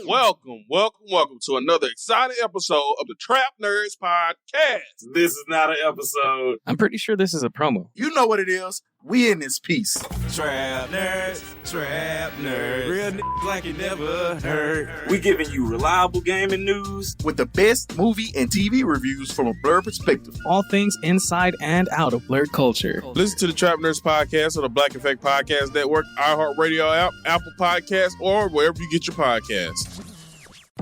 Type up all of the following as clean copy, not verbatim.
Welcome to another exciting episode of the Trap Nerds Podcast. This is not an episode. I'm pretty sure this is a promo. You know what it is. We in this piece. Trap nerds, real niggas like you never heard. We giving you reliable gaming news with the best movie and TV reviews from a blurred perspective. All things inside and out of blurred culture. Listen to the Trap Nerds Podcast on the Black Effect Podcast Network, iHeartRadio app, Apple Podcasts, or wherever you get your podcasts.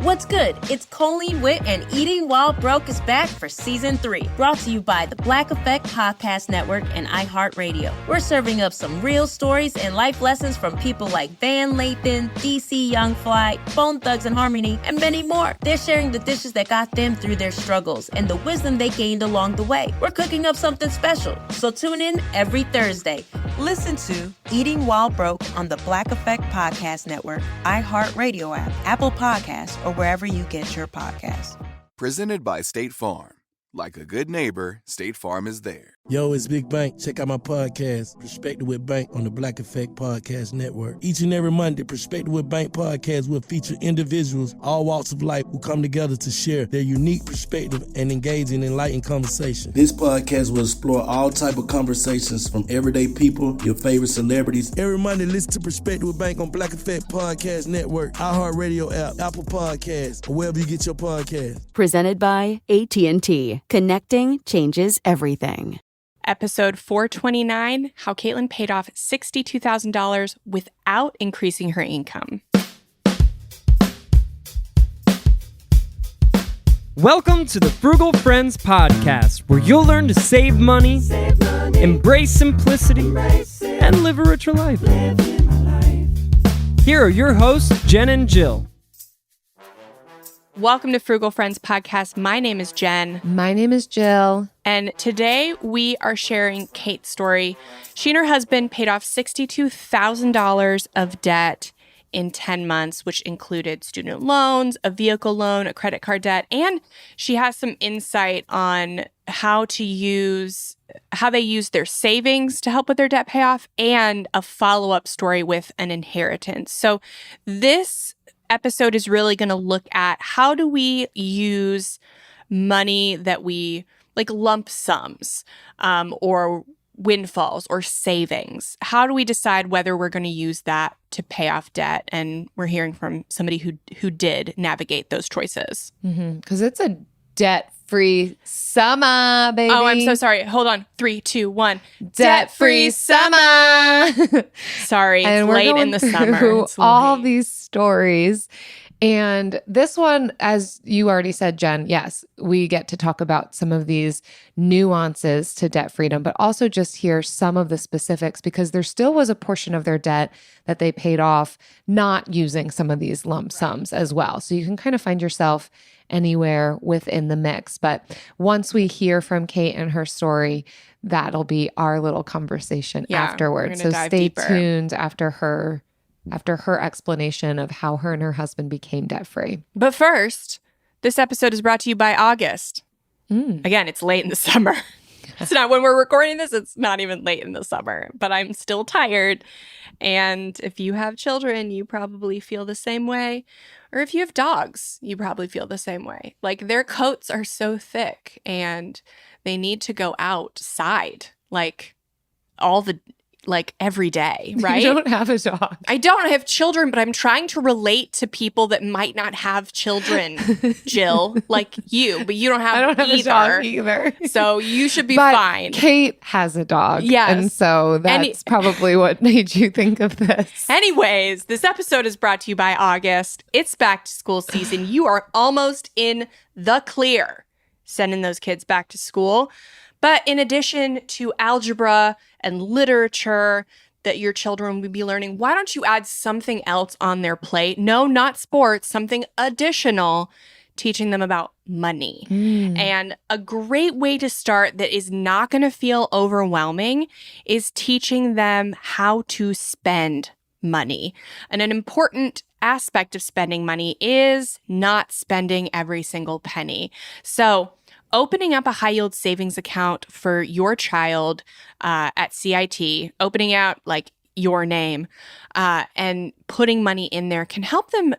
What's good? It's Colleen Witt, and Eating While Broke is back for Season 3. Brought to you by the Black Effect Podcast Network and iHeartRadio. We're serving up some real stories and life lessons from people like Van Lathan, DC Young Fly, Bone Thugs and Harmony, and many more. They're sharing the dishes that got them through their struggles and the wisdom they gained along the way. We're cooking up something special, so tune in every Thursday. Listen to Eating While Broke on the Black Effect Podcast Network, iHeartRadio app, Apple Podcasts, or wherever you get your podcasts. Presented by State Farm. Like a good neighbor, State Farm is there. Yo, it's Big Bank. Check out my podcast, Perspective with Bank, on the Black Effect Podcast Network. Each and every Monday, Perspective with Bank podcast will feature individuals, all walks of life, who come together to share their unique perspective and engage in enlightened conversation. This podcast will explore all type of conversations from everyday people, your favorite celebrities. Every Monday, listen to Perspective with Bank on Black Effect Podcast Network, iHeartRadio app, Apple Podcasts, or wherever you get your podcast. Presented by AT&T. Connecting changes everything. Episode 429, how Caitlin paid off $62,000 without increasing her income. Welcome to the Frugal Friends Podcast, where you'll learn to save money, embrace simplicity, and live a richer life. Here are your hosts, Jen and Jill. Welcome to Frugal Friends Podcast. My name is Jen. My name is Jill. And today we are sharing Kait's story. She and her husband paid off $62,000 of debt in 10 months, which included student loans, a vehicle loan, a credit card debt, and she has some insight on how they use their savings to help with their debt payoff, and a follow-up story with an inheritance. So this episode is really going to look at how do we use money that we like lump sums or windfalls or savings. How do we decide whether we're going to use that to pay off debt? And we're hearing from somebody who did navigate those choices. Because it's a debt-free summer, baby. Oh, I'm so sorry. Hold on. 3, 2, 1. Debt-free summer. Sorry, it's late in the summer. It's all these stories. And this one, as you already said, Jen, yes, we get to talk about some of these nuances to debt freedom, but also just hear some of the specifics, because there still was a portion of their debt that they paid off not using some of these lump sums as well. So you can kind of find yourself anywhere within the mix. But once we hear from Kait and her story, that'll be our little conversation afterwards. So stay tuned after her explanation of how her and her husband became debt-free. But first, this episode is brought to you by August. Again, it's late in the summer. It's not when we're recording this, it's not even late in the summer, but I'm still tired. And if you have children, you probably feel the same way. Or if you have dogs, you probably feel the same way. Like, their coats are so thick and they need to go outside every day, right? You don't have a dog. I don't have children, but I'm trying to relate to people that might not have children, Jill, like you, but you don't have I don't have either. a dog either. So you should be but fine. Kait has a dog. Yes. And so that's probably what made you think of this. Anyways, this episode is brought to you by August. It's back to school season. You are almost in the clear sending those kids back to school. But in addition to algebra and literature that your children will be learning, why don't you add something else on their plate? No, not sports, something additional, teaching them about money. And a great way to start that is not going to feel overwhelming is teaching them how to spend money. And an important aspect of spending money is not spending every single penny. So opening up a high yield savings account for your child at CIT, opening out like your name and putting money in there can help them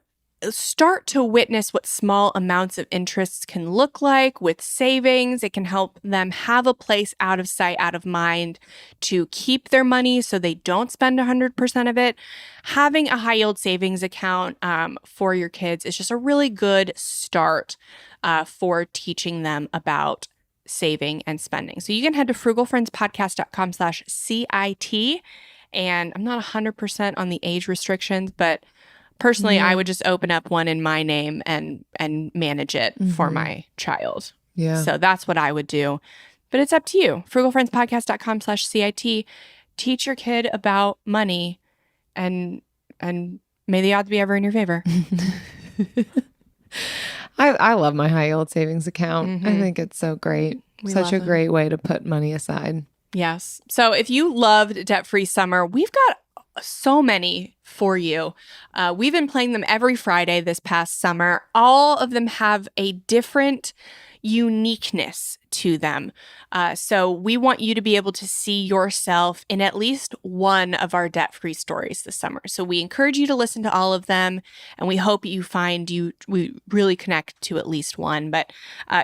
start to witness what small amounts of interest can look like with savings. It can help them have a place out of sight, out of mind to keep their money so they don't spend 100% of it. Having a high yield savings account for your kids is just a really good start for teaching them about saving and spending. So you can head to frugalfriendspodcast.com/CIT. And I'm not 100% on the age restrictions, but personally, I would just open up one in my name and manage it for my child. Yeah. So that's what I would do. But it's up to you. frugalfriendspodcast.com/CIT. Teach your kid about money and may the odds be ever in your favor. I love my high yield savings account. I think it's so great. Such a great way to put money aside. Yes. So if you loved Debt Free Summer, we've got so many for you. We've been playing them every Friday this past summer. All of them have a different uniqueness to them. So we want you to be able to see yourself in at least one of our debt-free stories this summer. So we encourage you to listen to all of them, and we hope you find we really connect to at least one. But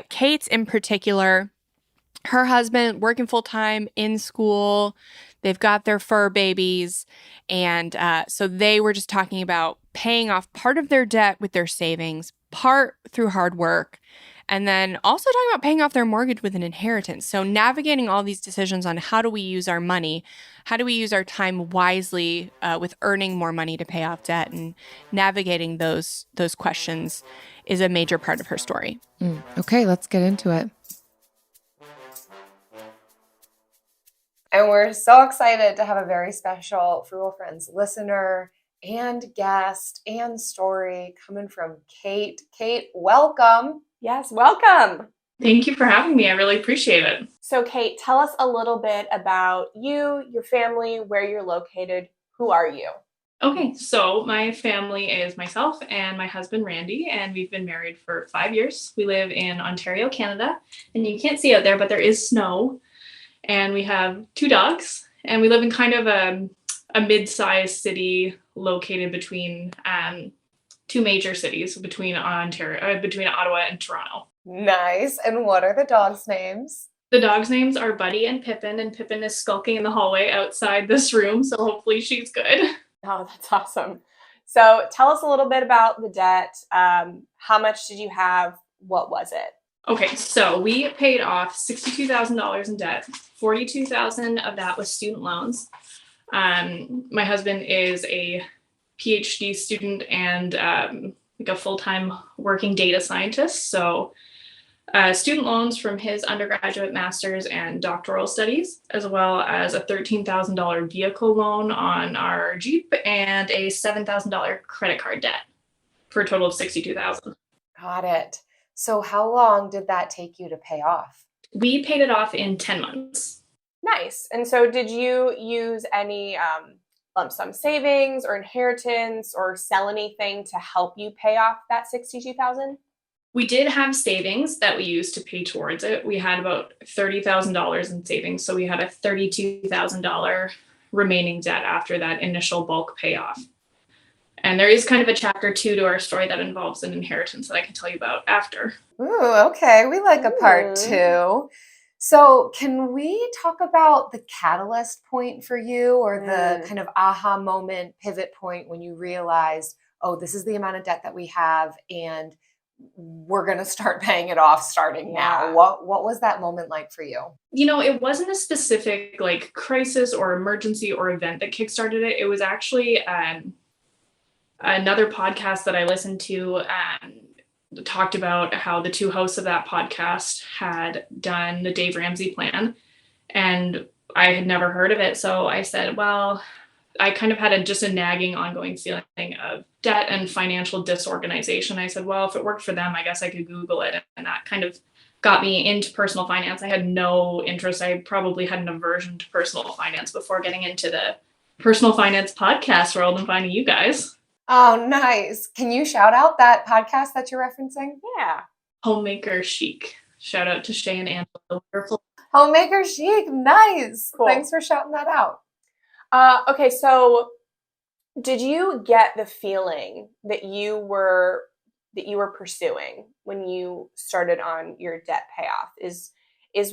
Kate's in particular, her husband working full-time in school, they've got their fur babies, and so they were just talking about paying off part of their debt with their savings, part through hard work, and then also talking about paying off their mortgage with an inheritance. So navigating all these decisions on how do we use our money, how do we use our time wisely with earning more money to pay off debt, and navigating those questions is a major part of her story. Okay, let's get into it. And we're so excited to have a very special Frugal Friends listener and guest and story coming from Kait. Kait, welcome. Yes, welcome. Thank you for having me. I really appreciate it. So Kait, tell us a little bit about you, your family, where you're located. Who are you? Okay, so my family is myself and my husband, Randy, and we've been married for 5 years. We live in Ontario, Canada, and you can't see out there, but there is snow. And we have 2 dogs, and we live in kind of a mid-sized city located between 2 major cities, between Ottawa and Toronto. Nice. And what are the dogs' names? The dogs' names are Buddy and Pippin is skulking in the hallway outside this room, so hopefully she's good. Oh, that's awesome. So tell us a little bit about the debt. How much did you have? What was it? Okay, so we paid off $62,000 in debt. $42,000 of that was student loans. My husband is a PhD student and like a full-time working data scientist. So student loans from his undergraduate, master's, and doctoral studies, as well as a $13,000 vehicle loan on our Jeep and a $7,000 credit card debt for a total of $62,000. Got it. So how long did that take you to pay off? We paid it off in 10 months. Nice. And so did you use any lump sum savings or inheritance or sell anything to help you pay off that $62,000? We did have savings that we used to pay towards it. We had about $30,000 in savings. So we had a $32,000 remaining debt after that initial bulk payoff. And there is kind of a chapter 2 to our story that involves an inheritance that I can tell you about after. Ooh, okay. We like a part 2. So can we talk about the catalyst point for you, or the kind of aha moment, pivot point when you realized, oh, this is the amount of debt that we have and we're going to start paying it off starting now. What was that moment like for you? You know, it wasn't a specific like crisis or emergency or event that kickstarted it. It was actually another podcast that I listened to talked about how the 2 hosts of that podcast had done the Dave Ramsey plan, and I had never heard of it. So I said, well, I kind of had just a nagging ongoing feeling of debt and financial disorganization. I said, well, if it worked for them, I guess I could Google it. And that kind of got me into personal finance. I had no interest. I probably had an aversion to personal finance before getting into the personal finance podcast world and finding you guys. Oh, nice. Can you shout out that podcast that you're referencing? Yeah. Homemaker Chic. Shout out to Shay and Angela. Wonderful. Homemaker Chic. Nice. Cool. Thanks for shouting that out. Okay, so Did you get the feeling that you were pursuing when you started on your debt payoff? Is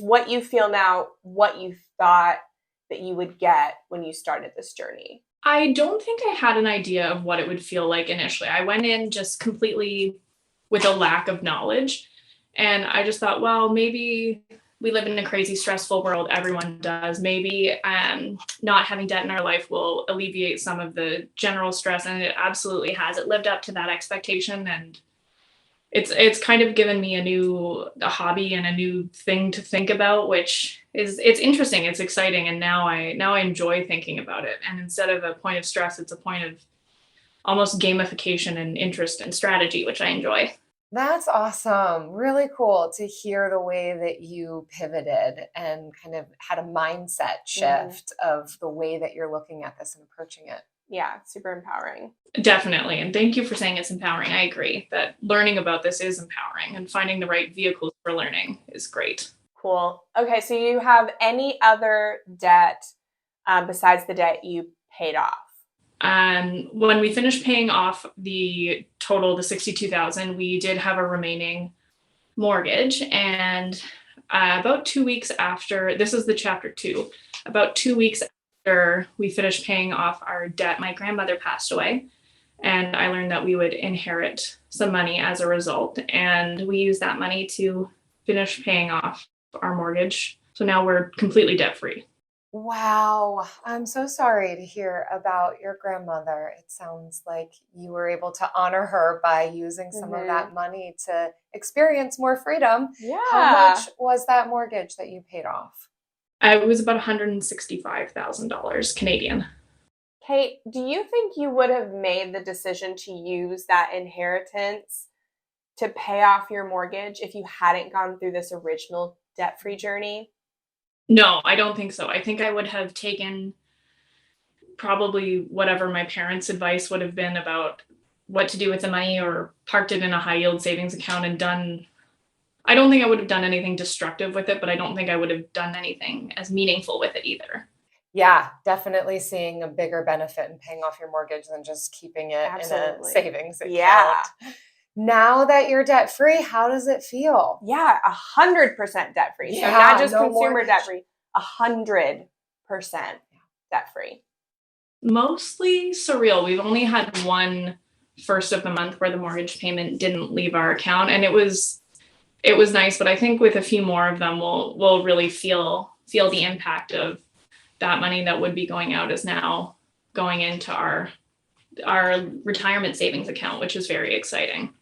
what you feel now what you thought that you would get when you started this journey? I don't think I had an idea of what it would feel like initially. I went in just completely with a lack of knowledge. And I just thought, well, maybe we live in a crazy, stressful world. Everyone does. Maybe not having debt in our life will alleviate some of the general stress. And it absolutely has. It lived up to that expectation. And it's kind of given me a hobby and a new thing to think about, which it's interesting. It's exciting. And now I enjoy thinking about it. And instead of a point of stress, it's a point of almost gamification and interest and strategy, which I enjoy. That's awesome. Really cool to hear the way that you pivoted and kind of had a mindset shift of the way that you're looking at this and approaching it. Yeah, super empowering. Definitely. And thank you for saying it's empowering. I agree that learning about this is empowering, and finding the right vehicles for learning is great. Cool. Okay, so you have any other debt besides the debt you paid off? When we finished paying off the $62,000, we did have a remaining mortgage. And about 2 weeks after, this is the chapter 2, about 2 weeks after we finished paying off our debt, my grandmother passed away. And I learned that we would inherit some money as a result. And we used that money to finish paying off our mortgage. So now we're completely debt free. Wow. I'm so sorry to hear about your grandmother. It sounds like you were able to honor her by using some of that money to experience more freedom. Yeah. How much was that mortgage that you paid off? It was about $165,000 Canadian. Kate, do you think you would have made the decision to use that inheritance to pay off your mortgage if you hadn't gone through this original debt-free journey? No, I don't think so. I think I would have taken probably whatever my parents' advice would have been about what to do with the money, or parked it in a high yield savings account and done. I don't think I would have done anything destructive with it, but I don't think I would have done anything as meaningful with it either. Yeah, definitely seeing a bigger benefit in paying off your mortgage than just keeping it in a savings account. Yeah. Now that you're debt free, how does it feel? Yeah, 100% debt free. So not just consumer debt free, 100% debt free. Mostly surreal. We've only had one first of the month where the mortgage payment didn't leave our account, and it was nice. But I think with a few more of them, we'll really feel the impact of that money that would be going out is now going into our retirement savings account, which is very exciting.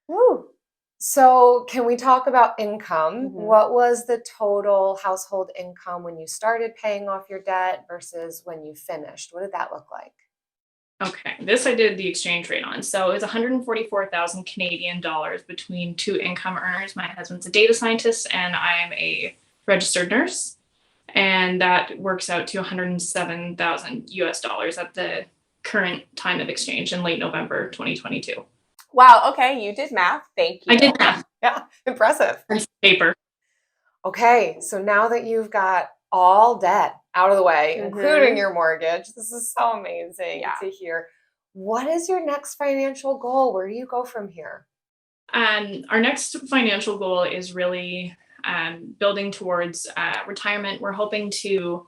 Woo. So can we talk about income? What was the total household income when you started paying off your debt versus when you finished? What did that look like? Okay, this I did the exchange rate on. So it's 144,000 Canadian dollars between two income earners. My husband's a data scientist and I'm a registered nurse. And that works out to 107,000 US dollars at the current time of exchange in late November 2022. Wow. Okay. You did math. Thank you. I did math. Yeah. Impressive. Paper. Okay. So now that you've got all debt out of the way, including your mortgage, this is so amazing to hear. What is your next financial goal? Where do you go from here? Our next financial goal is really building towards retirement. We're hoping to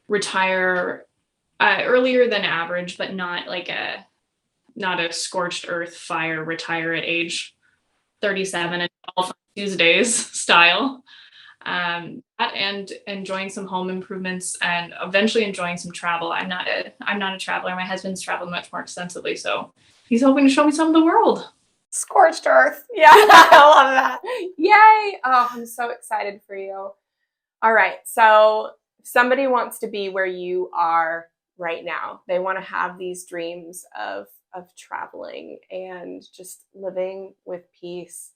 retire earlier than average, but not a scorched earth fire retire at age 37 and all Tuesdays style. And enjoying some home improvements and eventually enjoying some travel. I'm not a traveler. My husband's traveled much more extensively, so he's hoping to show me some of the world. Scorched earth. Yeah, I love that. Yay. Oh, I'm so excited for you. All right. So if somebody wants to be where you are right now, they want to have these dreams of traveling and just living with peace.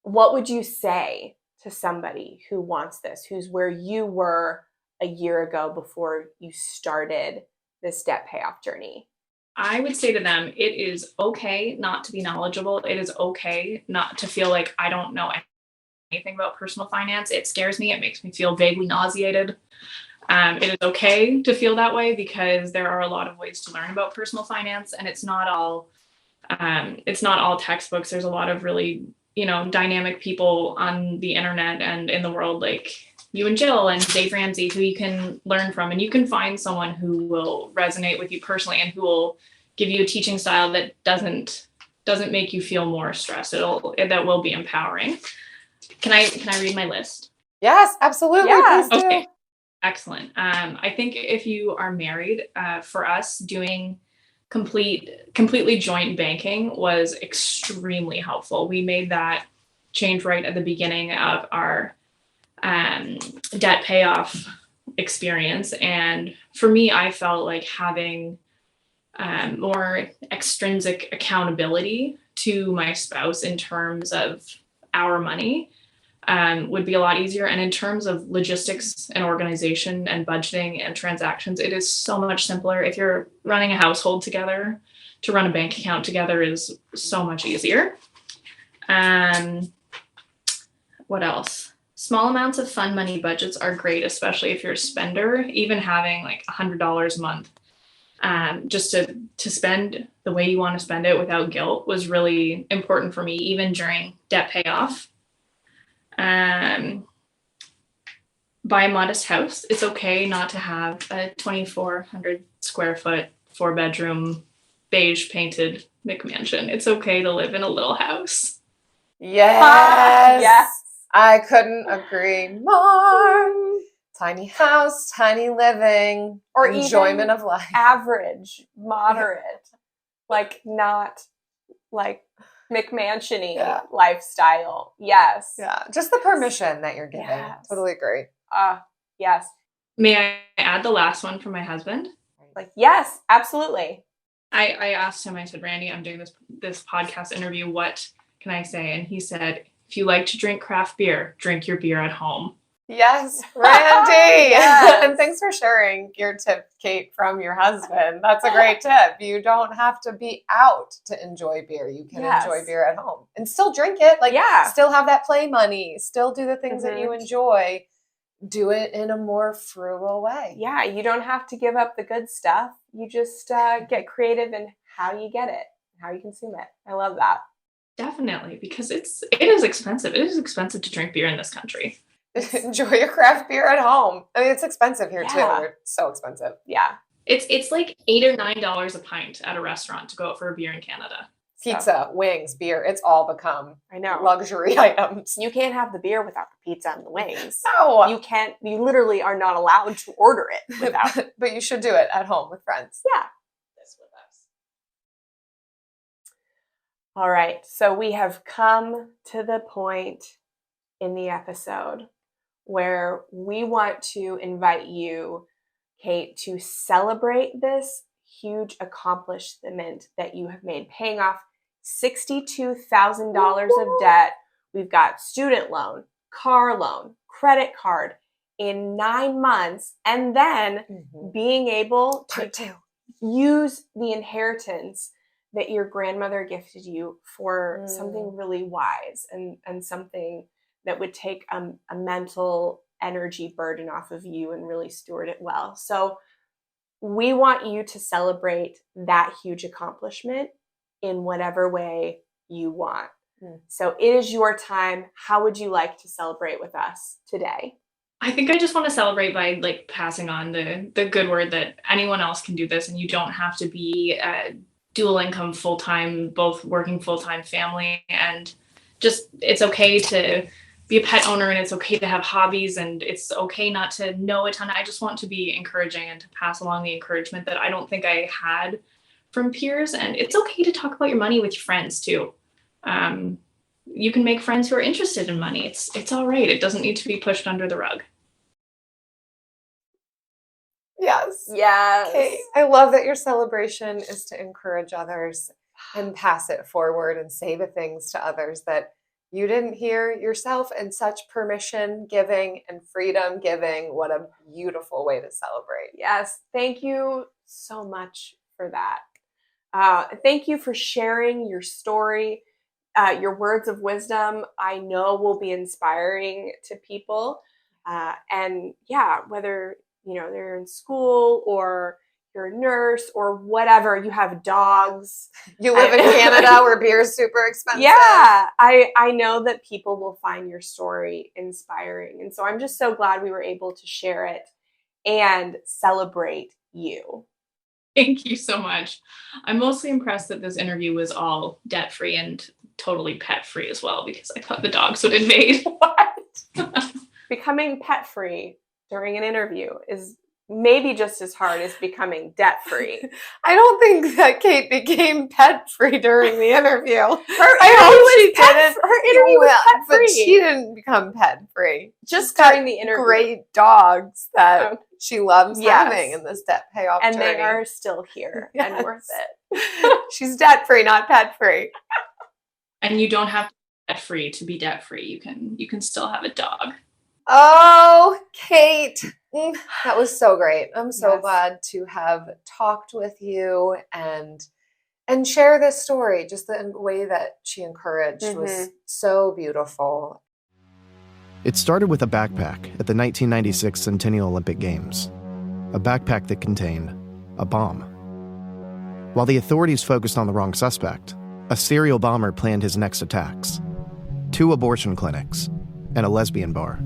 What would you say to somebody who wants this, who's where you were a year ago before you started this debt payoff journey? I would say to them, it is okay not to be knowledgeable. It is okay not to feel like I don't know anything about personal finance. It scares me. It makes me feel vaguely nauseated. It is okay to feel that way because there are a lot of ways to learn about personal finance, and it's not all textbooks. There's a lot of really, dynamic people on the internet and in the world, like you and Jill and Dave Ramsey, who you can learn from, and you can find someone who will resonate with you personally and who will give you a teaching style that doesn't make you feel more stressed. That will be empowering. Can I read my list? Yes, absolutely. Yeah. Please do. Okay. Excellent. I think if you are married, for us, doing completely joint banking was extremely helpful. We made that change right at the beginning of our debt payoff experience. And for me, I felt like having more extrinsic accountability to my spouse in terms of our money would be a lot easier. And in terms of logistics and organization and budgeting and transactions, it is so much simpler. If you're running a household together, to run a bank account together is so much easier. What else? Small amounts of fun money budgets are great, especially if you're a spender. Even having like $100 a month just to spend the way you want to spend it without guilt was really important for me, even during debt payoff. Buy a modest house. It's okay not to have a 2,400 square foot, 4-bedroom, beige painted McMansion. It's okay to live in a little house. Yes. Yes. I couldn't agree more. Tiny house, tiny living, or enjoyment of life. Average, moderate, like not like McMansion-y lifestyle. Yes. Yeah. Just the permission that you're giving. Yes. Totally agree. Yes. May I add the last one from my husband? Like, yes, absolutely. I asked him, I said, Randy, I'm doing this podcast interview. What can I say? And he said, if you like to drink craft beer, drink your beer at home. Yes, Randy. Yes. And thanks for sharing your tip, Kait, from your husband. That's a great tip. You don't have to be out to enjoy beer. You can enjoy beer at home and still drink it. Like, still have that play money, still do the things that you enjoy. Do it in a more frugal way. Yeah, you don't have to give up the good stuff. You just get creative in how you get it, how you consume it. I love that. Definitely, because it is expensive. It is expensive to drink beer in this country. Enjoy your craft beer at home. I mean, it's expensive here too. It's so expensive. Yeah. It's like $8 or $9 a pint at a restaurant to go out for a beer in Canada. Pizza, wings, beer, it's all become luxury items. You can't have the beer without the pizza and the wings. No. You can't, you literally are not allowed to order it without. But you should do it at home with friends. Yeah. This with us. All right. So we have come to the point in the episode where we want to invite you, Kait, to celebrate this huge accomplishment that you have made, paying off $62,000 of debt. We've got student loan, car loan, credit card in 9 months, and then being able to use the inheritance that your grandmother gifted you for something really wise and something that would take a mental energy burden off of you and really steward it well. So we want you to celebrate that huge accomplishment in whatever way you want. So it is your time. How would you like to celebrate with us today? I think I just want to celebrate by like passing on the good word that anyone else can do this, and you don't have to be dual income full-time, both working full-time family, and just it's okay to be a pet owner, and it's okay to have hobbies, and it's okay not to know a ton. I just want to be encouraging and to pass along the encouragement that I don't think I had from peers. And it's okay to talk about your money with your friends too. You can make friends who are interested in money. It's all right. It doesn't need to be pushed under the rug. Yes. Yes. Okay. I love that your celebration is to encourage others and pass it forward and say the things to others that you didn't hear yourself, and such permission giving and freedom giving. What a beautiful way to celebrate. Yes. Thank you so much for that. Thank you for sharing your story. Your words of wisdom, I know, will be inspiring to people. And yeah, whether they're in school or you're a nurse or whatever, you have dogs. You live in Canada where beer is super expensive. Yeah, I know that people will find your story inspiring. And so I'm just so glad we were able to share it and celebrate you. Thank you so much. I'm mostly impressed that this interview was all debt-free and totally pet-free as well, because I thought the dogs would invade. What? Becoming pet-free during an interview is maybe just as hard as becoming debt-free. I don't think that Kait became pet-free during the interview. Her interview was pet-free. But she didn't become pet-free. Just during the interview. Great dogs that she loves having in this debt payoff and journey. they are still here and worth it. She's debt-free, not pet-free. And you don't have to be debt-free to be debt-free. You can still have a dog. Oh, Kait. That was so great. I'm so glad to have talked with you and share this story. Just the way that she encouraged was so beautiful. It started with a backpack at the 1996 Centennial Olympic Games. A backpack that contained a bomb. While the authorities focused on the wrong suspect, a serial bomber planned his next attacks. 2 abortion clinics and a lesbian bar.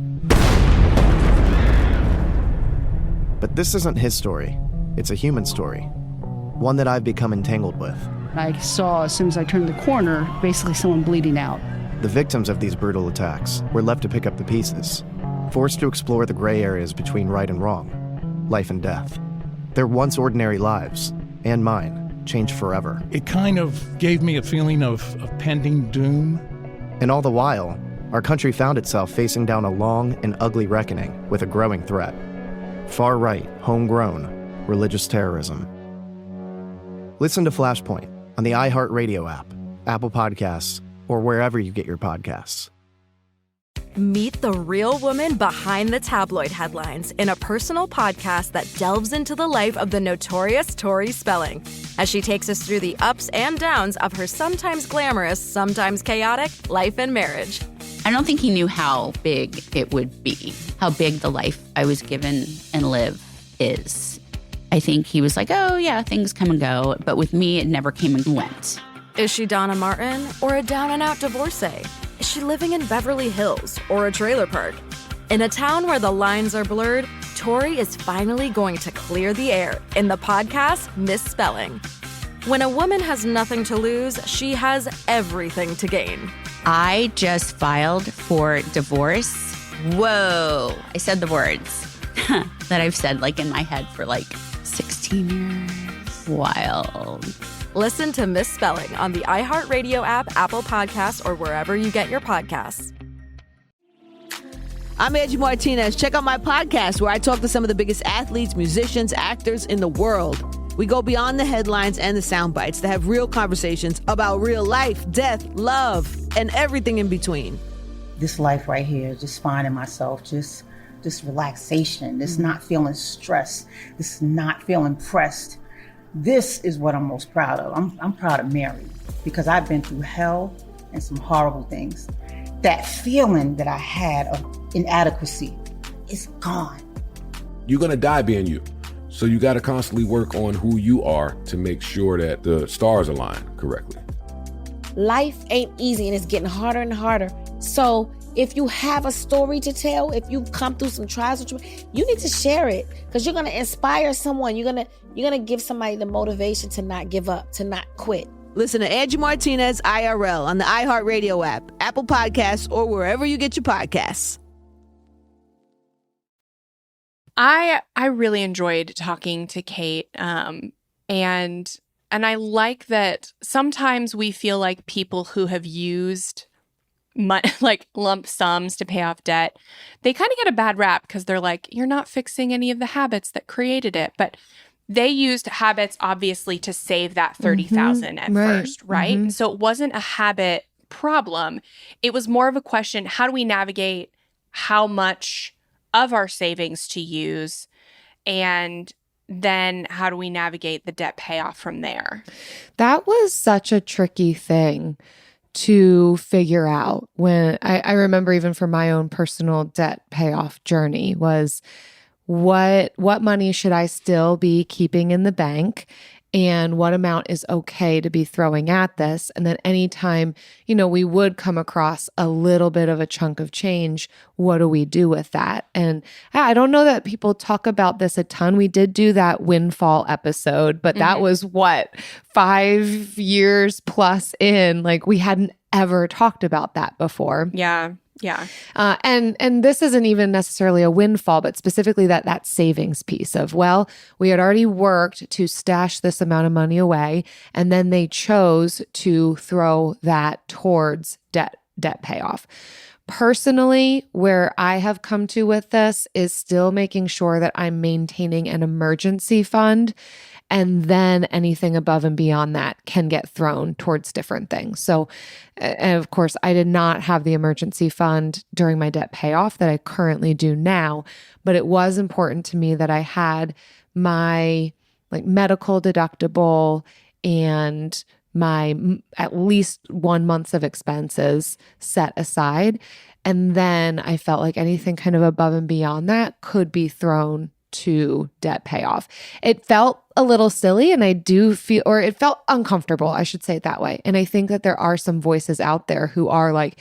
But this isn't his story. It's a human story. One that I've become entangled with. I saw, as soon as I turned the corner, basically someone bleeding out. The victims of these brutal attacks were left to pick up the pieces, forced to explore the gray areas between right and wrong, life and death. Their once ordinary lives, and mine, changed forever. It kind of gave me a feeling of pending doom. And all the while, our country found itself facing down a long and ugly reckoning with a growing threat. Far-right, homegrown, religious terrorism. Listen to Flashpoint on the iHeartRadio app, Apple Podcasts, or wherever you get your podcasts. Meet the real woman behind the tabloid headlines in a personal podcast that delves into the life of the notorious Tori Spelling as she takes us through the ups and downs of her sometimes glamorous, sometimes chaotic life and marriage. I don't think he knew how big it would be, how big the life I was given and live is. I think he was like, oh yeah, things come and go. But with me, it never came and went. Is she Donna Martin or a down-and-out divorcee? Is she living in Beverly Hills or a trailer park? In a town where the lines are blurred, Tori is finally going to clear the air in the podcast Misspelling. When a woman has nothing to lose, she has everything to gain. I just filed for divorce. Whoa. I said the words that I've said like in my head for like 16 years. Wild. Listen to Misspelling on the iHeartRadio app, Apple Podcasts, or wherever you get your podcasts. I'm Angie Martinez. Check out my podcast where I talk to some of the biggest athletes, musicians, actors in the world. We go beyond the headlines and the sound bites to have real conversations about real life, death, love, and everything in between. This life right here, just finding myself, just relaxation, this not feeling stressed, this not feeling pressed. This is what I'm most proud of. I'm proud of Mary because I've been through hell and some horrible things. That feeling that I had of inadequacy is gone. You're gonna die being you. So you gotta constantly work on who you are to make sure that the stars align correctly. Life ain't easy and it's getting harder and harder. So if you have a story to tell, if you've come through some trials, you need to share it because you're going to inspire someone. You're going to give somebody the motivation to not give up, to not quit. Listen to Angie Martinez IRL on the iHeartRadio app, Apple Podcasts, or wherever you get your podcasts. I really enjoyed talking to Kait, and I like that sometimes we feel like people who have used like lump sums to pay off debt, they kind of get a bad rap because they're like, you're not fixing any of the habits that created it. But they used habits obviously to save that $30,000 at first, right? So it wasn't a habit problem. It was more of a question, how do we navigate how much of our savings to use, and then how do we navigate the debt payoff from there? That was such a tricky thing to figure out. When I remember even for my own personal debt payoff journey was what money should I still be keeping in the bank, and what amount is okay to be throwing at this. And then anytime, we would come across a little bit of a chunk of change, what do we do with that? And I don't know that people talk about this a ton. We did do that windfall episode, but that was 5 years plus in, like we hadn't ever talked about that before. Yeah. Yeah. And this isn't even necessarily a windfall, but specifically that savings piece of, we had already worked to stash this amount of money away, and then they chose to throw that towards debt payoff. Personally, where I have come to with this is still making sure that I'm maintaining an emergency fund, and then anything above and beyond that can get thrown towards different things. So, and of course, I did not have the emergency fund during my debt payoff that I currently do now, but it was important to me that I had my medical deductible and my at least 1 month of expenses set aside. And then I felt like anything kind of above and beyond that could be thrown to debt payoff. It felt a little silly, and I do feel, or it felt uncomfortable, I should say it that way. And I think that there are some voices out there who are like,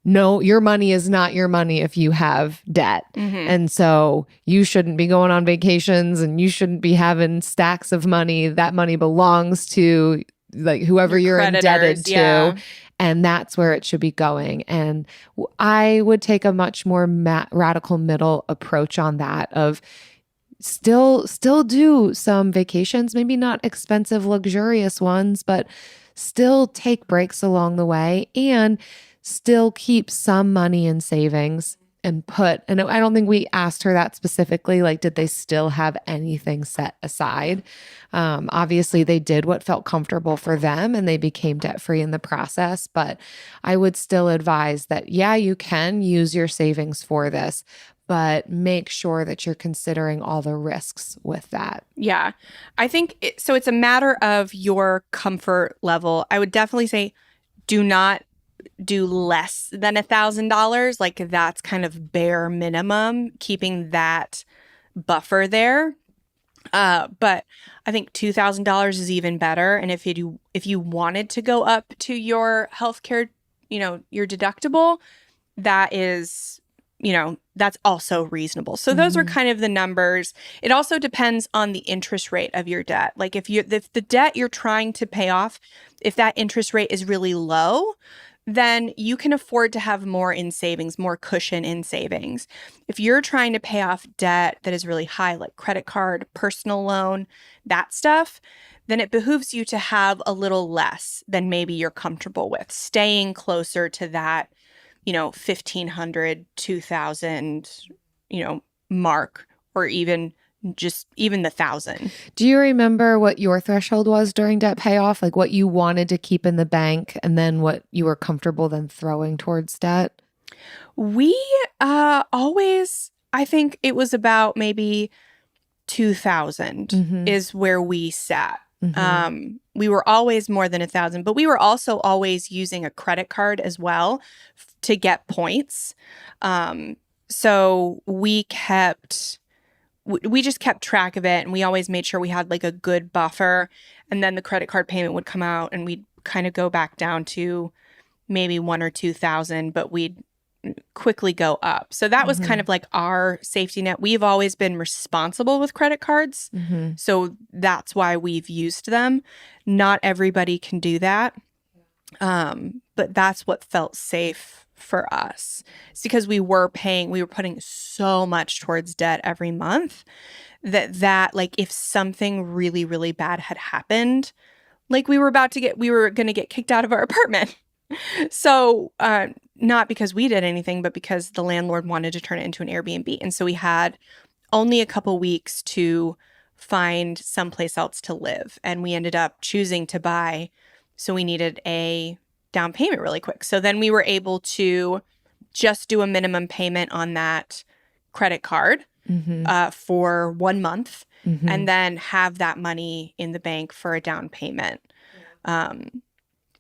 no, your money is not your money if you have debt. And so you shouldn't be going on vacations, and you shouldn't be having stacks of money. That money belongs to whoever you're indebted to. Yeah. And that's where it should be going. And I would take a much more radical middle approach on that of still do some vacations, maybe not expensive, luxurious ones, but still take breaks along the way and still keep some money in savings and I don't think we asked her that specifically, did they still have anything set aside? Obviously they did what felt comfortable for them, and they became debt-free in the process. But I would still advise that, you can use your savings for this, but make sure that you're considering all the risks with that. Yeah. I think it's a matter of your comfort level. I would definitely say do not do less than $1,000. That's kind of bare minimum, keeping that buffer there. But I think $2,000 is even better. And if you wanted to go up to your healthcare, your deductible, that is, that's also reasonable. So those are kind of the numbers. It also depends on the interest rate of your debt. If the debt you're trying to pay off, if that interest rate is really low, then you can afford to have more in savings, more cushion in savings. If you're trying to pay off debt that is really high, like credit card, personal loan, that stuff, then it behooves you to have a little less than maybe you're comfortable with, staying closer to that, $1,500, $2,000, mark, or even the $1,000. Do you remember what your threshold was during debt payoff? What you wanted to keep in the bank, and then what you were comfortable then throwing towards debt? We always, I think it was about maybe 2,000 is where we sat. We were always more than 1,000, but we were also always using a credit card as well to get points. So we just kept track of it, and we always made sure we had a good buffer, and then the credit card payment would come out and we'd kind of go back down to maybe 1,000 or 2,000, but we'd quickly go up. So that was kind of our safety net. We've always been responsible with credit cards. So that's why we've used them. Not everybody can do that. But that's what felt safe for us. It's because we were putting so much towards debt every month that if something really, really bad had happened, we were going to get kicked out of our apartment. So, not because we did anything, but because the landlord wanted to turn it into an Airbnb. And so we had only a couple weeks to find someplace else to live. And we ended up choosing to buy. So we needed a down payment really quick. So then we were able to just do a minimum payment on that credit card for 1 month, and then have that money in the bank for a down payment.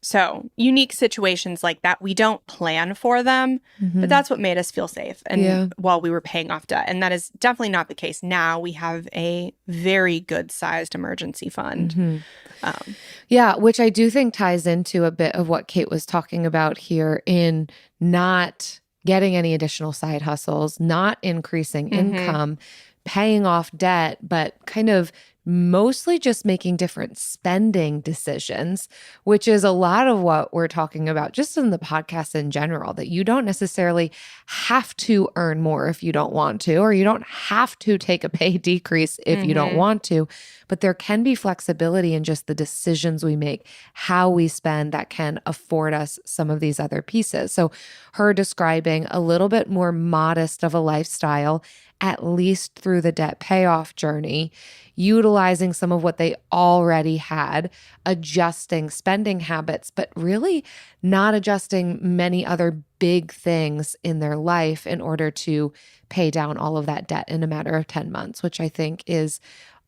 So unique situations like that, we don't plan for them, but that's what made us feel safe and while we were paying off debt. And that is definitely not the case now. We have a very good sized emergency fund. Yeah, which I do think ties into a bit of what Kait was talking about here in not getting any additional side hustles, not increasing income, paying off debt, but kind of mostly just making different spending decisions, which is a lot of what we're talking about just in the podcast in general, that you don't necessarily have to earn more if you don't want to, or you don't have to take a pay decrease if you don't want to, but there can be flexibility in just the decisions we make, how we spend that can afford us some of these other pieces. So her describing a little bit more modest of a lifestyle, at least through the debt payoff journey, utilizing some of what they already had, adjusting spending habits, but really not adjusting many other big things in their life in order to pay down all of that debt in a matter of 10 months, which I think is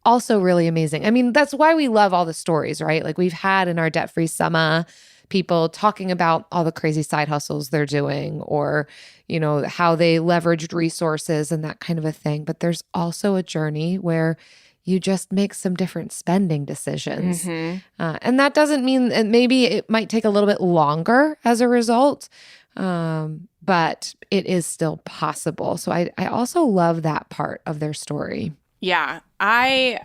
also really amazing. I mean, that's why we love all the stories, right? Like we've had in our debt-free summer people talking about all the crazy side hustles they're doing, or, you know, how they leveraged resources and that kind of a thing. But there's also a journey where you just make some different spending decisions. And that doesn't mean that maybe it might take a little bit longer as a result, but it is still possible. So I also love that part of their story. Yeah, I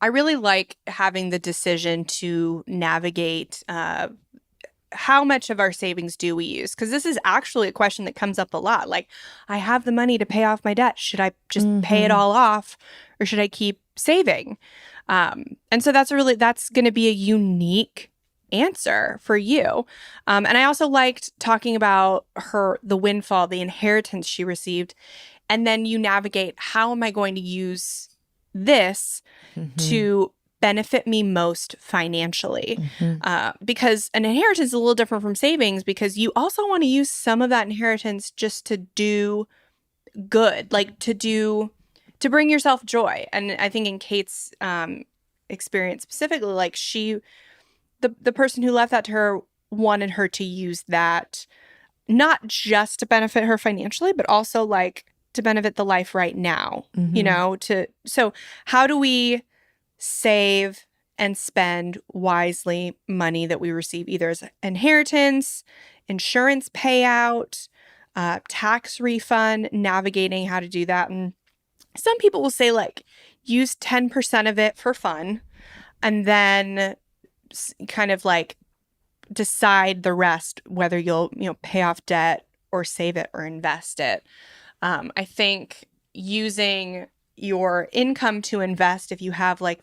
really like having the decision to navigate how much of our savings do we use? Because this is actually a question that comes up a lot. Like, I have the money to pay off my debt. Should I just pay it all off, or should I keep saving? And so that's going to be a unique answer for you. And I also liked talking about the windfall, the inheritance she received. And then you navigate, how am I going to use this to benefit me most financially? Because an inheritance is a little different from savings, because you also want to use some of that inheritance just to do good, like to bring yourself joy. And I think in Kait's experience specifically, like the person who left that to her wanted her to use that not just to benefit her financially, but also like to benefit the life right now, you know, so how do we save and spend wisely money that we receive either as inheritance, insurance payout, tax refund, navigating how to do that. And some people will say, like, use 10% of it for fun and then kind of like decide the rest, whether you'll, pay off debt or save it or invest it. I think using your income to invest, if you have like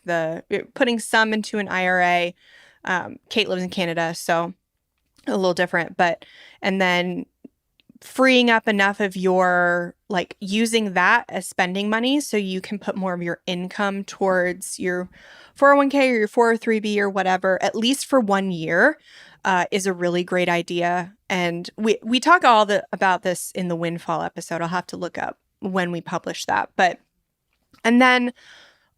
putting some into an IRA, Kait lives in Canada, so a little different, and then freeing up enough of your, like, using that as spending money so you can put more of your income towards your 401k or your 403b or whatever, at least for 1 year, is a really great idea. And we talk about this in the windfall episode. I'll have to look up when we publish that. And then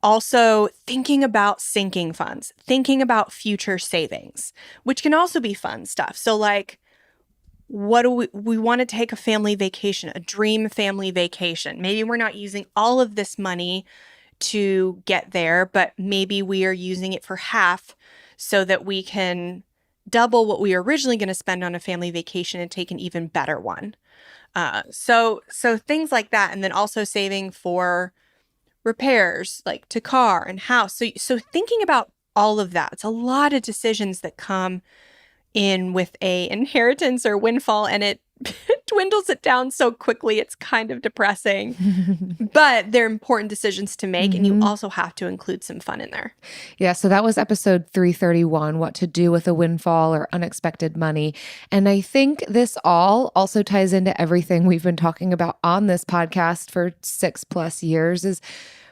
also thinking about sinking funds, thinking about future savings, which can also be fun stuff. So like, what do we want to take a family vacation, a dream family vacation. Maybe we're not using all of this money to get there, but maybe we are using it for half so that we can double what we were originally going to spend on a family vacation and take an even better one. So things like that. And then also saving for repairs, like to car and house. So thinking about all of that, it's a lot of decisions that come in with a inheritance or windfall, and it dwindles it down so quickly. It's kind of depressing, but they're important decisions to make. And you also have to include some fun in there. Yeah. So that was episode 331, what to do with a windfall or unexpected money. And I think this all also ties into everything we've been talking about on this podcast for 6+ years, is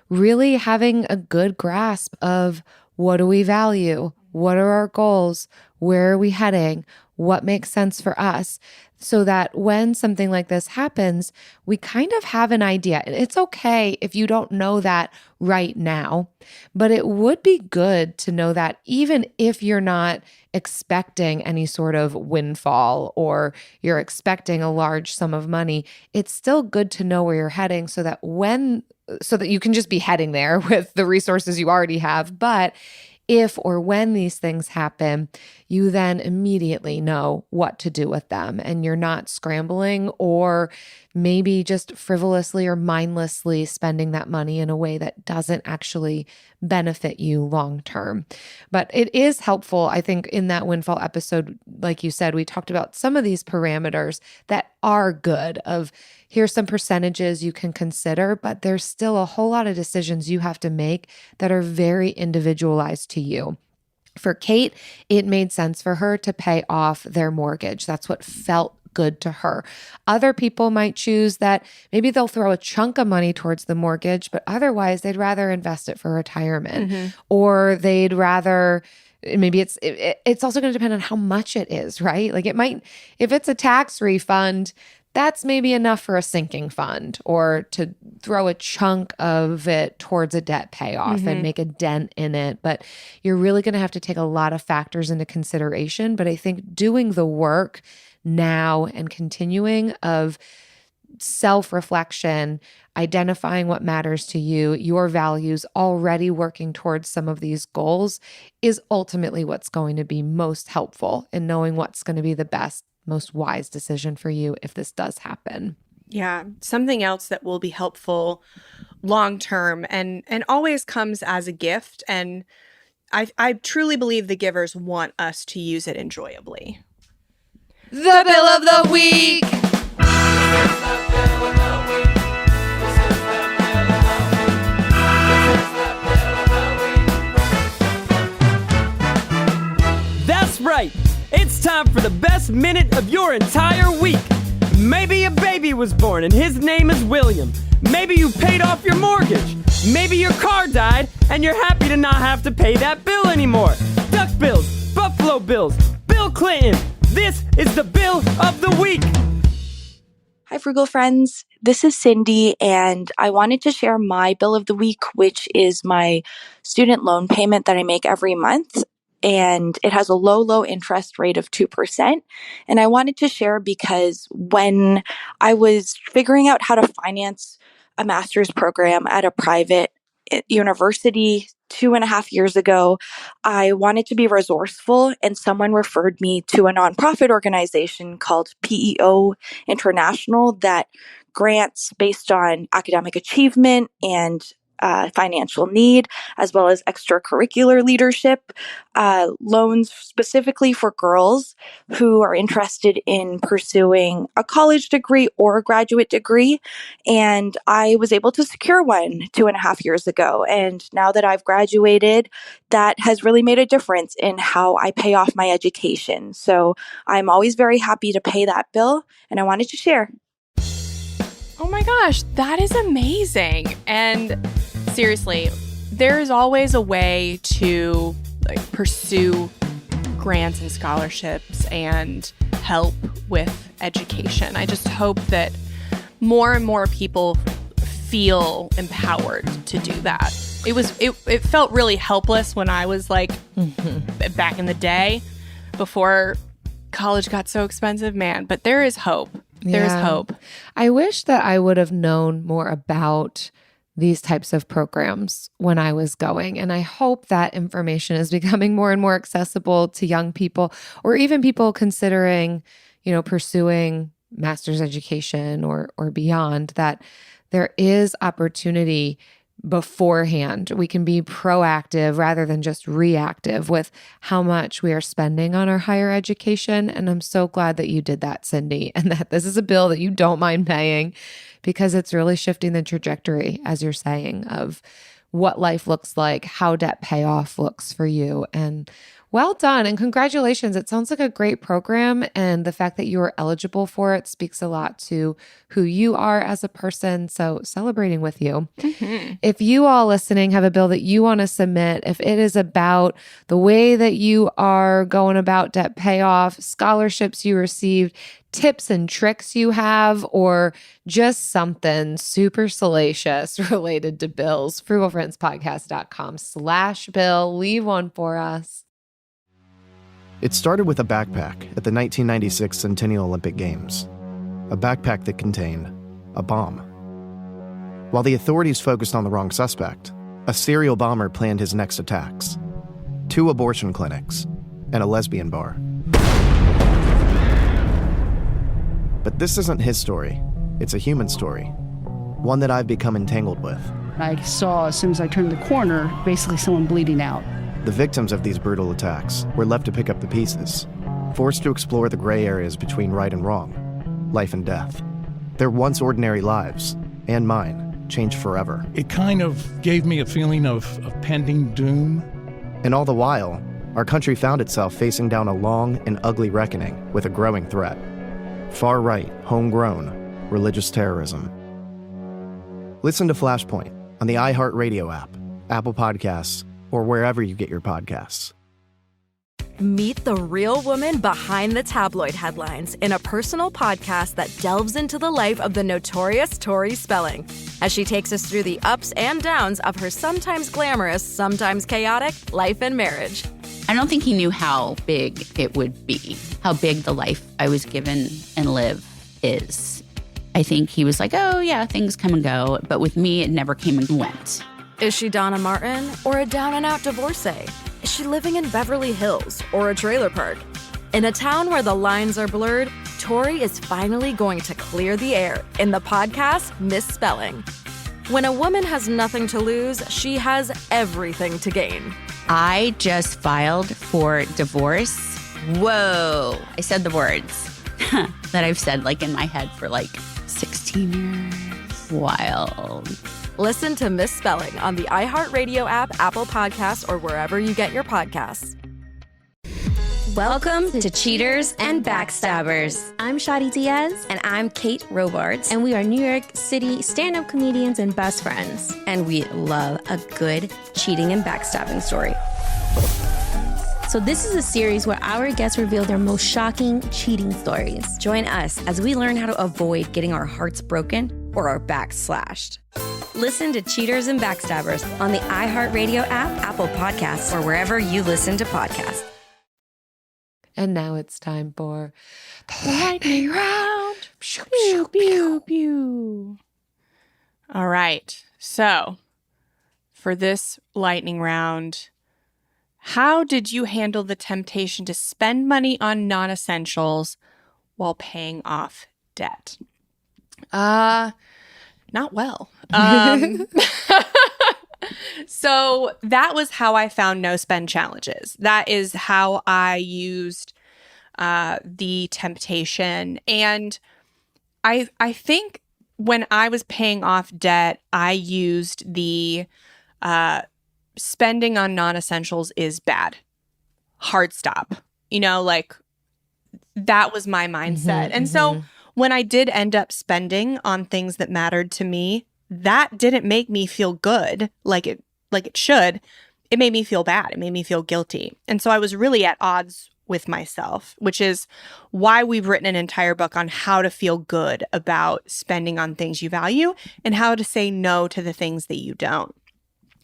really having a good grasp of what do we value? What are our goals? Where are we heading? what makes sense for us, so that when something like this happens, we kind of have an idea. And it's okay if you don't know that right now, but it would be good to know that even if you're not expecting any sort of windfall or you're expecting a large sum of money, it's still good to know where you're heading so that you can just be heading there with the resources you already have. But if or when these things happen, you then immediately know what to do with them, and you're not scrambling or maybe just frivolously or mindlessly spending that money in a way that doesn't actually benefit you long term. But it is helpful, I think, in that windfall episode, like you said, we talked about some of these parameters that are good of here's some percentages you can consider, but there's still a whole lot of decisions you have to make that are very individualized to you. For Kait, it made sense for her to pay off their mortgage. That's what felt good to her. Other people might choose that maybe they'll throw a chunk of money towards the mortgage, but otherwise they'd rather invest it for retirement, or they'd rather, maybe it's also going to depend on how much it is, right? Like it might, if it's a tax refund, that's maybe enough for a sinking fund, or to throw a chunk of it towards a debt payoff and make a dent in it. But you're really going to have to take a lot of factors into consideration. But I think doing the work now and continuing of self-reflection, identifying what matters to you, your values, already working towards some of these goals is ultimately what's going to be most helpful in knowing what's going to be the best, most wise decision for you if this does happen. Yeah. Something else that will be helpful long term and always comes as a gift. And I truly believe the givers want us to use it enjoyably. The bill of the week. That's right. It's time for the best minute of your entire week. Maybe a baby was born and his name is William. Maybe you paid off your mortgage. Maybe your car died and you're happy to not have to pay that bill anymore. Duck bills, Buffalo Bills, Bill Clinton. This is the bill of the week. Hi, Frugal friends. This is Cindy, and I wanted to share my bill of the week, which is my student loan payment that I make every month. And it has a low interest rate of 2%. And I wanted to share because when I was figuring out how to finance a master's program at a private university 2.5 years ago, I wanted to be resourceful, and someone referred me to a nonprofit organization called PEO International that grants based on academic achievement and financial need, as well as extracurricular leadership, loans specifically for girls who are interested in pursuing a college degree or a graduate degree. And I was able to secure one 2.5 years ago. And now that I've graduated, that has really made a difference in how I pay off my education. So I'm always very happy to pay that bill, and I wanted to share. Oh my gosh, that is amazing. And seriously, there is always a way to pursue grants and scholarships and help with education. I just hope that more and more people feel empowered to do that. It felt really helpless when I was back in the day before college got so expensive, man. But there is hope. There's hope. I wish that I would have known more about these types of programs when I was going. And I hope that information is becoming more and more accessible to young people, or even people considering, pursuing master's education or beyond, that there is opportunity beforehand. We can be proactive rather than just reactive with how much we are spending on our higher education. And I'm so glad that you did that, Cindy, and that this is a bill that you don't mind paying, because it's really shifting the trajectory, as you're saying, of what life looks like, how debt payoff looks for you, and Well done and congratulations. It sounds like a great program, and the fact that you are eligible for it speaks a lot to who you are as a person. So celebrating with you. Mm-hmm. If you all listening have a bill that you want to submit, if it is about the way that you are going about debt payoff, scholarships you received, tips and tricks you have, or just something super salacious related to bills, frugalfriendspodcast.com/bill. Leave one for us. It started with a backpack at the 1996 Centennial Olympic Games, a backpack that contained a bomb. While the authorities focused on the wrong suspect, a serial bomber planned his next attacks: 2 abortion clinics and a lesbian bar. But this isn't his story. It's a human story, one that I've become entangled with. I saw, as soon as I turned the corner, basically someone bleeding out. The victims of these brutal attacks were left to pick up the pieces, forced to explore the gray areas between right and wrong, life and death. Their once ordinary lives, and mine, changed forever. It kind of gave me a feeling of pending doom. And all the while, our country found itself facing down a long and ugly reckoning with a growing threat: far-right, homegrown, religious terrorism. Listen to Flashpoint on the iHeartRadio app, Apple Podcasts, or wherever you get your podcasts. Meet the real woman behind the tabloid headlines in a personal podcast that delves into the life of the notorious Tori Spelling as she takes us through the ups and downs of her sometimes glamorous, sometimes chaotic life and marriage. I don't think he knew how big it would be, how big the life I was given and live is. I think he was like, oh yeah, things come and go. But with me, it never came and went. Is she Donna Martin or a down-and-out divorcee? Is she living in Beverly Hills or a trailer park? In a town where the lines are blurred, Tori is finally going to clear the air in the podcast Misspelling. When a woman has nothing to lose, she has everything to gain. I just filed for divorce. Whoa. I said the words that I've said like in my head for like 16 years. Wild. Listen to Misspelling on the iHeartRadio app, Apple Podcasts, or wherever you get your podcasts. Welcome to Cheaters and Backstabbers. I'm Shadi Diaz. And I'm Kait Robards. And we are New York City stand-up comedians and best friends. And we love a good cheating and backstabbing story. So this is a series where our guests reveal their most shocking cheating stories. Join us as we learn how to avoid getting our hearts broken or our backs slashed. Listen to Cheaters and Backstabbers on the iHeartRadio app, Apple Podcasts, or wherever you listen to podcasts. And now it's time for the lightning round. Pew, pew, pew. All right. So for this lightning round, how did you handle the temptation to spend money on non-essentials while paying off debt? Not well. So that was how I found no spend challenges. That is how I used the temptation. And I think when I was paying off debt, I used the spending on non-essentials is bad. Hard stop. You know, like that was my mindset. And so when I did end up spending on things that mattered to me, that didn't make me feel good like it should. It made me feel bad. It made me feel guilty. And so I was really at odds with myself, which is why we've written an entire book on how to feel good about spending on things you value and how to say no to the things that you don't.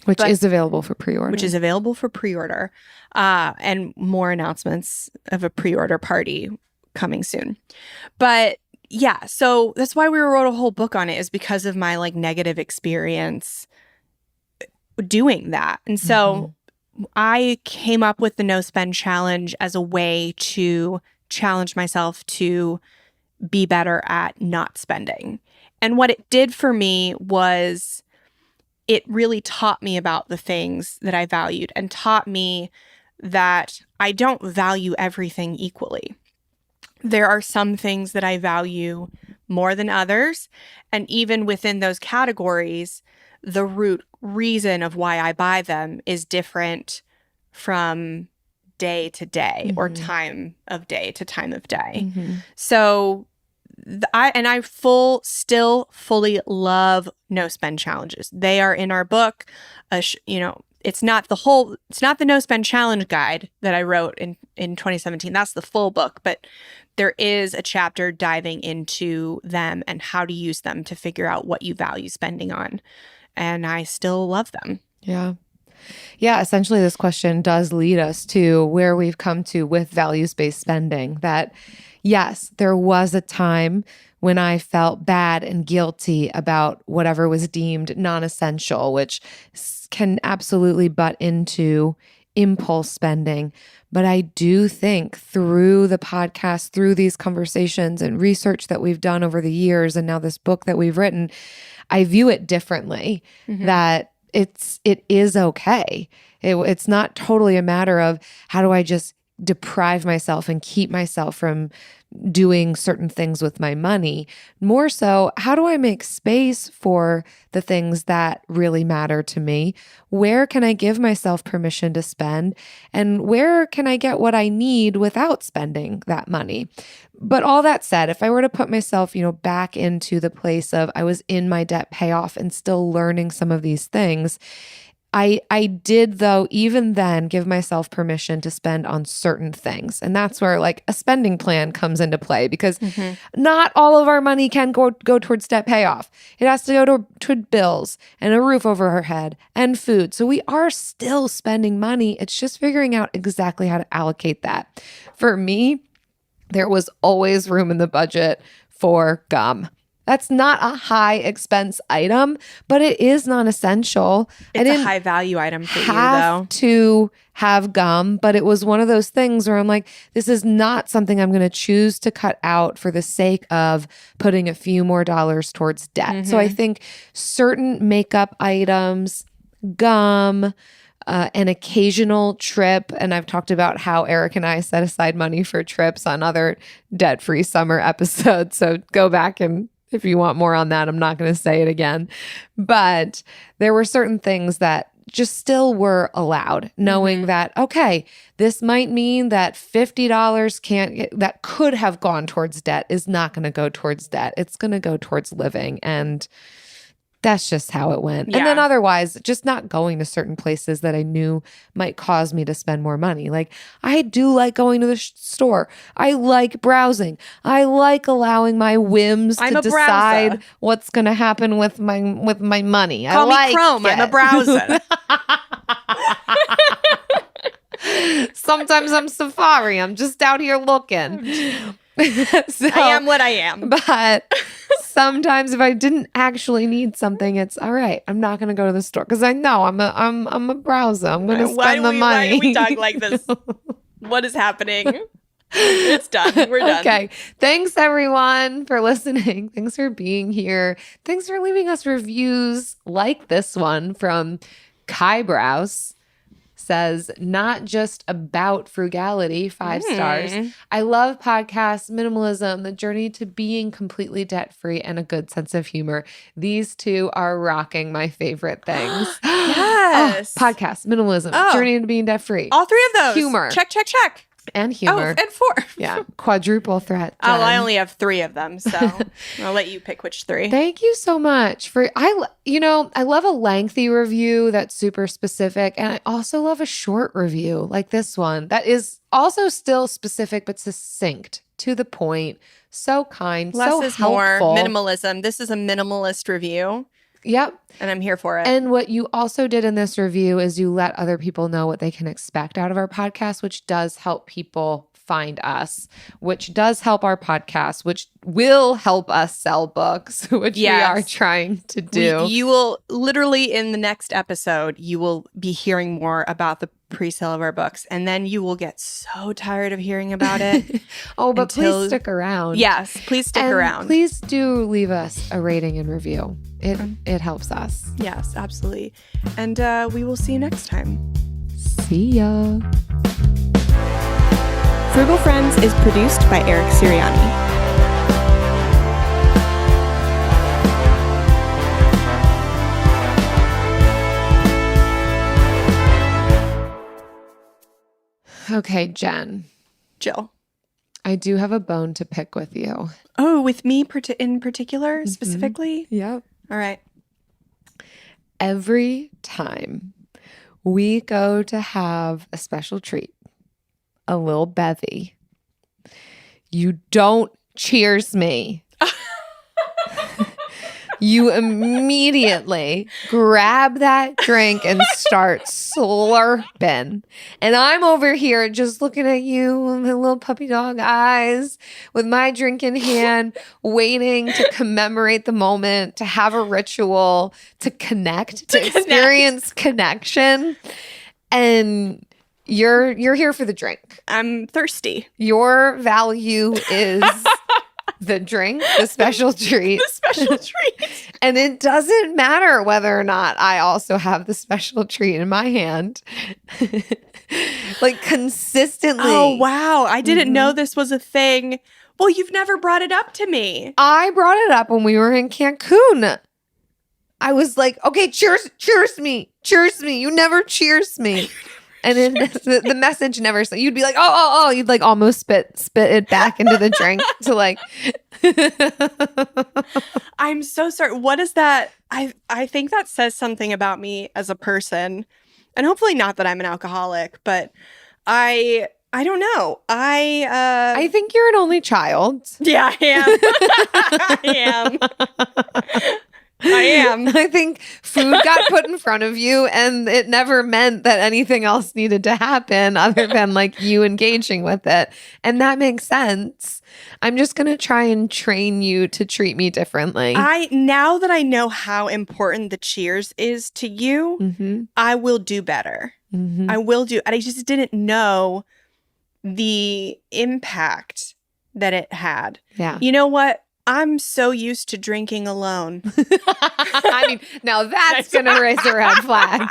Which is available for pre-order. And more announcements of a pre-order party coming soon. But yeah, so that's why we wrote a whole book on it, is because of my like negative experience doing that. And so I came up with the no spend challenge as a way to challenge myself to be better at not spending. And what it did for me was it really taught me about the things that I valued and taught me that I don't value everything equally. There are some things that I value more than others. And even within those categories, the root reason of why I buy them is different from day to day or time of day to time of day. Mm-hmm. So I still fully love no spend challenges. They are in our book. It's not the no spend challenge guide that I wrote in 2017. That's the full book, but there is a chapter diving into them and how to use them to figure out what you value spending on. And I still love them. Yeah. Yeah, essentially this question does lead us to where we've come to with values-based spending, that yes, there was a time when I felt bad and guilty about whatever was deemed non-essential, which can absolutely butt into impulse spending. But I do think through the podcast, through these conversations and research that we've done over the years, and now this book that we've written, I view it differently, that it is okay. It's not totally a matter of how do I just deprive myself and keep myself from doing certain things with my money. More so, how do I make space for the things that really matter to me? Where can I give myself permission to spend? And where can I get what I need without spending that money? But all that said, if I were to put myself, back into the place of I was in my debt payoff and still learning some of these things, I did, though, even then, give myself permission to spend on certain things. And that's where like a spending plan comes into play, because not all of our money can go towards debt payoff. It has to go to bills and a roof over our head and food. So we are still spending money. It's just figuring out exactly how to allocate that. For me, there was always room in the budget for gum. That's not a high expense item, but it is non-essential. It's a high value item for you, though. Have to have gum, but it was one of those things where I'm like, this is not something I'm going to choose to cut out for the sake of putting a few more dollars towards debt. So I think certain makeup items, gum, an occasional trip, and I've talked about how Eric and I set aside money for trips on other debt-free summer episodes. So go back and if you want more on that, I'm not going to say it again. But there were certain things that just still were allowed, knowing that, okay, this might mean that $50 that could have gone towards debt is not going to go towards debt. It's going to go towards living. And that's just how it went. Yeah. And then otherwise, just not going to certain places that I knew might cause me to spend more money. Like, I do like going to the store. I like browsing. I like allowing my whims to decide what's going to happen with my money. Call me Chrome. I'm a browser. Sometimes I'm Safari. I'm just out here looking. So, I am what I am. But sometimes if I didn't actually need something, it's all right. I'm not going to go to the store because I know I'm a browser. I'm going to spend the money. Why are we talking like this? What is happening? It's done. We're done. Okay. Thanks everyone for listening. Thanks for being here. Thanks for leaving us reviews like this one from Kai Browse. Says, not just about frugality, 5 stars. I love podcasts, minimalism, the journey to being completely debt-free, and a good sense of humor. These two are rocking my favorite things. Yes. Podcasts, minimalism, journey to being debt-free. All 3 of those. Humor. Check. And humor. Oh, and 4. Yeah. Quadruple threat. Oh, I only have 3 of them, so I'll let you pick which 3. Thank you so much for, I love a lengthy review that's super specific. And I also love a short review like this one that is also still specific, but succinct, to the point. So kind, Less so is helpful. more. Minimalism. This is a minimalist review. Yep. And I'm here for it. And what you also did in this review is you let other people know what they can expect out of our podcast, which does help people find us, which does help our podcast, which will help us sell books, which we are trying to do. You will literally, in the next episode, you will be hearing more about the pre-sale of our books, and then you will get so tired of hearing about it. But please stick around. Yes, please stick around. Please do leave us a rating and review. It helps us. Yes, absolutely. And we will see you next time. See ya. Frugal Friends is produced by Eric Siriani. Okay, Jen. Jill. I do have a bone to pick with you. Oh, with me in particular, specifically? Yep. All right. Every time we go to have a special treat, a little bevy, you don't cheers me. You immediately grab that drink and start slurping. And I'm over here just looking at you with my little puppy dog eyes, with my drink in hand, waiting to commemorate the moment, to have a ritual, to connect, to experience connection. And you're here for the drink. I'm thirsty. Your value is the drink, the special treat. The special treat. And it doesn't matter whether or not I also have the special treat in my hand. Like consistently. Oh, wow. I didn't know this was a thing. Well, you've never brought it up to me. I brought it up when we were in Cancun. I was like, okay, cheers me. You never cheers me. And then the message never, you'd be like, oh, you'd like almost spit it back into the drink to like. I'm so sorry. What is that? I think that says something about me as a person, and hopefully not that I'm an alcoholic, but I don't know. I think you're an only child. Yeah, I am. I am. I think food got put in front of you and it never meant that anything else needed to happen other than like you engaging with it. And that makes sense. I'm just going to try and train you to treat me differently. Now that I know how important the cheers is to you, I will do better. I will do. I just didn't know the impact that it had. Yeah. You know what? I'm so used to drinking alone. I mean, now that's going to raise a red flag.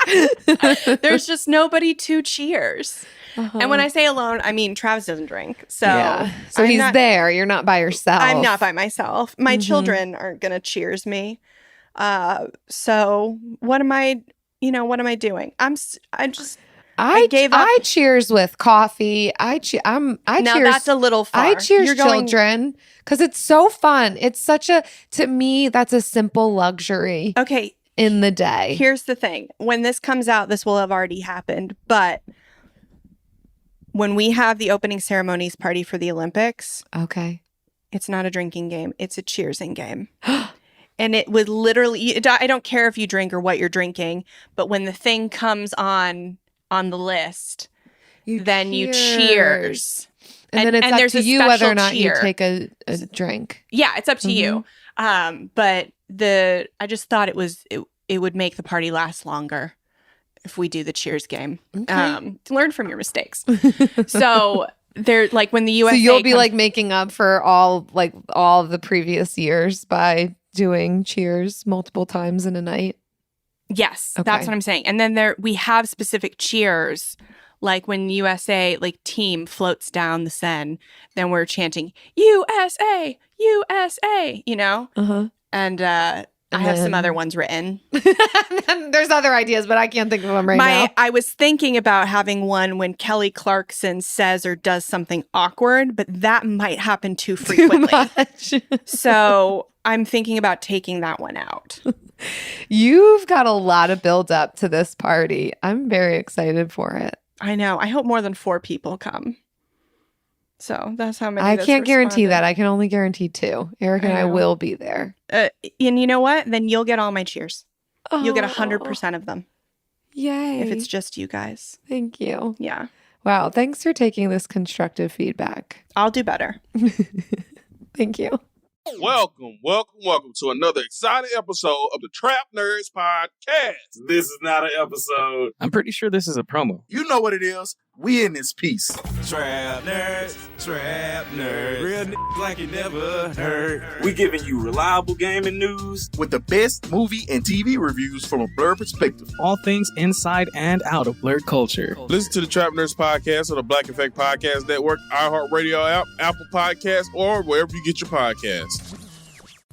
There's just nobody to cheers. And when I say alone, I mean Travis doesn't drink. So, so he's there. You're not by yourself. I'm not by myself. My children aren't going to cheers me. So what am I doing? I cheers with coffee. Now cheers. That's a little far. I cheers children because it's so fun. It's to me, that's a simple luxury. Okay. In the day. Here's the thing. When this comes out, this will have already happened. But when we have the opening ceremonies party for the Olympics, okay, it's not a drinking game. It's a cheersing game. And it would literally, I don't care if you drink or what you're drinking, but when the thing comes on the list, then you cheers. And then it's up to you whether or not you take a drink. Yeah, it's up to you. But I just thought it would make the party last longer if we do the cheers game. Okay. To learn from your mistakes. So they're like when the USA. So you'll be like making up for all of the previous years by doing cheers multiple times in a night. Yes, okay. That's what I'm saying. And then we have specific cheers. Like when USA, team floats down the Seine, then we're chanting, USA, USA, And I have some other ones written. There's other ideas, but I can't think of them now. I was thinking about having one when Kelly Clarkson says or does something awkward, but that might happen too frequently. So I'm thinking about taking that one out. You've got a lot of build up to this party. I'm very excited for it. I know. I hope more than 4 people come. So that's how many. I can't guarantee that. I can only guarantee 2. Eric and I will be there. And you know what? Then you'll get all my cheers. You'll get 100% of them. Yay. If it's just you guys. Thank you. Yeah. Wow. Thanks for taking this constructive feedback. I'll do better. Thank you. Welcome to another exciting episode of the Trap Nerds Podcast. This is not an episode. I'm pretty sure this is a promo. You know what it is. We in this piece. Trap Nerds, real niggas like you never heard. We giving you reliable gaming news with the best movie and TV reviews from a blurred perspective. All things inside and out of blurred culture. Listen to the Trap Nerds Podcast on the Black Effect Podcast Network, iHeartRadio app, Apple Podcasts, or wherever you get your podcasts.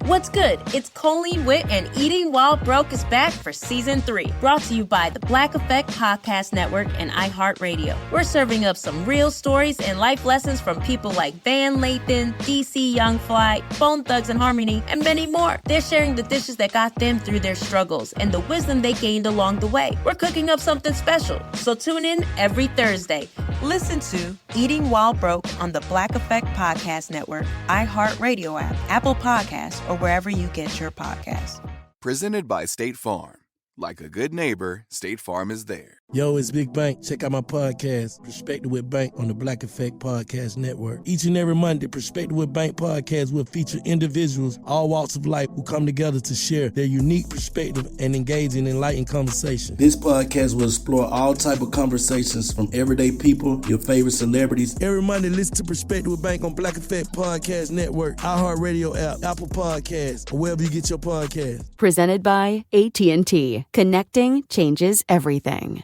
What's good? It's Colleen Witt, and Eating While Broke is back for Season 3. Brought to you by the Black Effect Podcast Network and iHeartRadio. We're serving up some real stories and life lessons from people like Van Lathan, DC Young Fly, Bone Thugs and Harmony, and many more. They're sharing the dishes that got them through their struggles and the wisdom they gained along the way. We're cooking up something special, so tune in every Thursday. Listen to Eating While Broke on the Black Effect Podcast Network, iHeartRadio app, Apple Podcasts, or wherever you get your podcasts. Presented by State Farm. Like a good neighbor, State Farm is there. Yo, it's Big Bank. Check out my podcast, Perspective with Bank, on the Black Effect Podcast Network. Each and every Monday, Perspective with Bank podcast will feature individuals, all walks of life, who come together to share their unique perspective and engage in enlightened conversation. This podcast will explore all type of conversations from everyday people, your favorite celebrities. Every Monday, listen to Perspective with Bank on Black Effect Podcast Network, iHeartRadio app, Apple Podcasts, or wherever you get your podcasts. Presented by AT&T. Connecting changes everything.